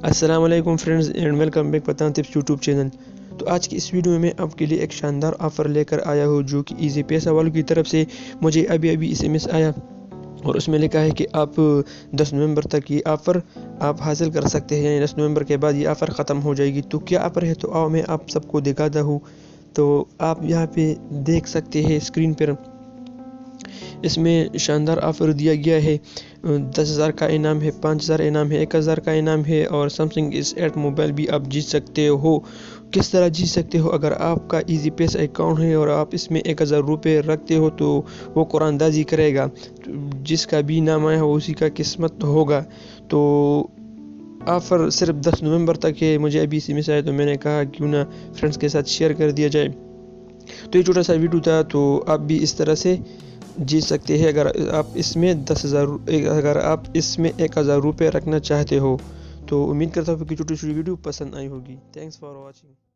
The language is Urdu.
السلام علیکم friends and welcome back Pathan tips YouTube channel. تو آج کی اس ویڈیو میں آپ کے لیے ایک شاندار آفر لے کر آیا ہوں جو کہ ایزی پیسہ والوں کی طرف سے مجھے ابھی ایس ایم ایس آیا، اور اس میں لکھا ہے کہ آپ 10 نومبر تک یہ آفر آپ حاصل کر سکتے ہیں، یعنی 10 نومبر کے بعد یہ آفر ختم ہو جائے گی۔ تو کیا آفر ہے تو آؤ میں آپ سب کو دکھاتا ہوں۔ تو آپ یہاں پہ دیکھ سکتے ہیں اسکرین پر، اس میں شاندار آفر دیا گیا ہے۔ 10,000 کا انعام ہے، 5,000 انعام ہے، 1,000 کا انعام ہے، اور سیمسنگ S8 موبائل بھی آپ جیت سکتے ہو۔ کس طرح جیت سکتے ہو؟ اگر آپ کا ایزی پیسہ اکاؤنٹ ہے اور آپ اس میں 1,000 روپے رکھتے ہو تو وہ قرآن دازی کرے گا، جس کا بھی نام آیا ہو اسی کا قسمت ہوگا۔ تو آفر صرف 10 نومبر تک ہے۔ مجھے ابھی سے مسائل تو میں نے کہا کیوں نہ فرینڈس کے ساتھ شیئر کر دیا جائے۔ تو یہ چھوٹا سا ویڈیو تھا، تو آپ بھی اس طرح سے جیت سکتے ہیں اگر آپ اس میں 1,000 روپے رکھنا چاہتے ہو۔ تو امید کرتا ہوں کہ چھوٹی ویڈیو پسند آئی ہوگی۔ Thanks for watching.